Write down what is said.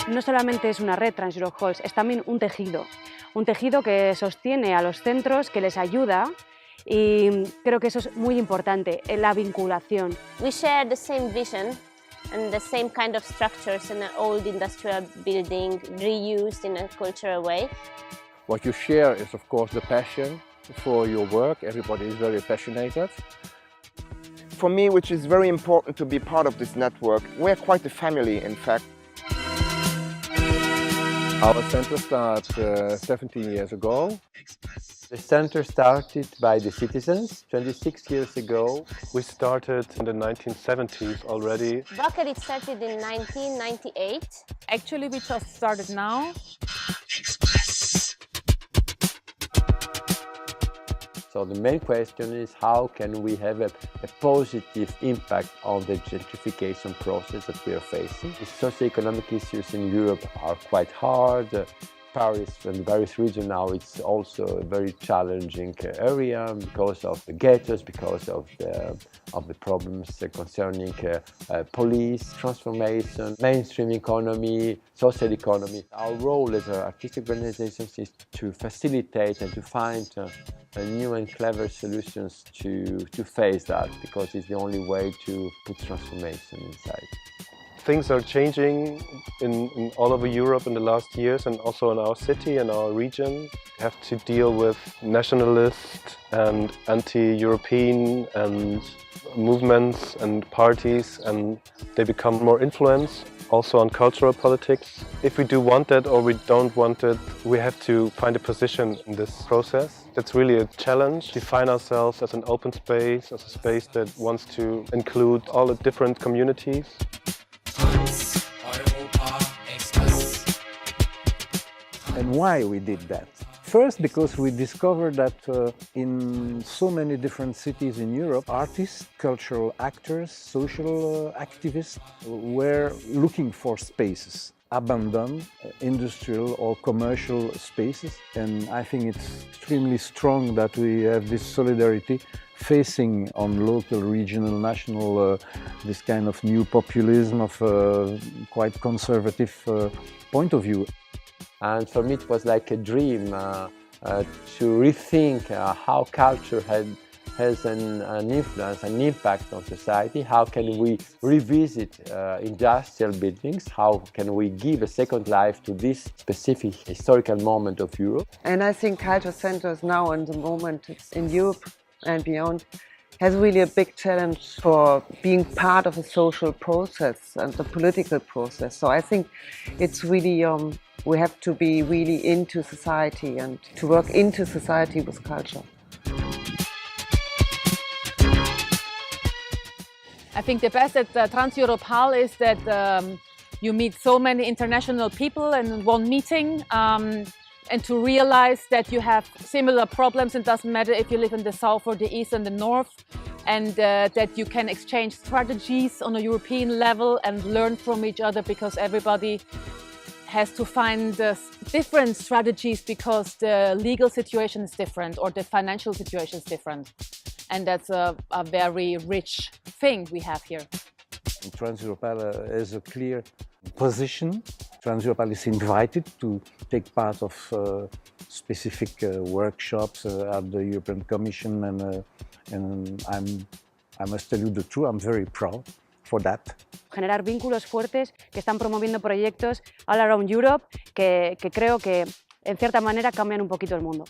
no solamente es una red Trans-Europe Halls, es también un tejido que sostiene a los centros, que les ayuda, y creo que eso es muy importante, la vinculación. We share the same vision and the same kind of structures in an old industrial building, reused in a cultural way. What you share is, of course, the passion for your work. Everybody is very passionate. For me, which is very important to be part of this network, we're quite a family, in fact. Our center started 17 years ago. The center started by the citizens 26 years ago. We started in the 1970s already. Bucket started in 1998. Actually, we just started now. So the main question is how can we have a positive impact on the gentrification process that we are facing. The socioeconomic issues in Europe are quite hard. Paris and various regions now, it's also a very challenging area because of the ghettos, because of the problems concerning police, transformation, mainstream economy, social economy. Our role as artistic organizations is to facilitate and to find new and clever solutions to face that, because it's the only way to put transformation inside. Things are changing in all over Europe in the last years, and also in our city and our region. We have to deal with nationalist and anti-European and movements and parties, and they become more influenced also on cultural politics. If we do want that or we don't want it, we have to find a position in this process. That's really a challenge. Define ourselves as an open space, as a space that wants to include all the different communities. And why we did that? First, because we discovered that in so many different cities in Europe, artists, cultural actors, social activists were looking for spaces, abandoned industrial or commercial spaces. And I think it's extremely strong that we have this solidarity facing on local, regional, national, this kind of new populism of quite conservative point of view. And for me it was like a dream to rethink how culture has an influence, an impact on society. How can we revisit industrial buildings? How can we give a second life to this specific historical moment of Europe? And I think culture centers now in the moment in Europe and beyond has really a big challenge for being part of a social process and the political process. So I think it's really, we have to be really into society and to work into society with culture. I think the best at Trans-Europe Hall is that you meet so many international people in one meeting, and to realize that you have similar problems. It doesn't matter if you live in the south or the east and the north, and that you can exchange strategies on a European level and learn from each other, because everybody has to find different strategies because the legal situation is different or the financial situation is different. And that's a very rich thing we have here. Trans-Europe has a clear position. Trans-Europe is invited to take part of specific workshops at the European Commission, and I must tell you the truth, I'm very proud for that. Generar vínculos fuertes que están promoviendo proyectos all around Europe que creo que en cierta manera cambian un poquito el mundo.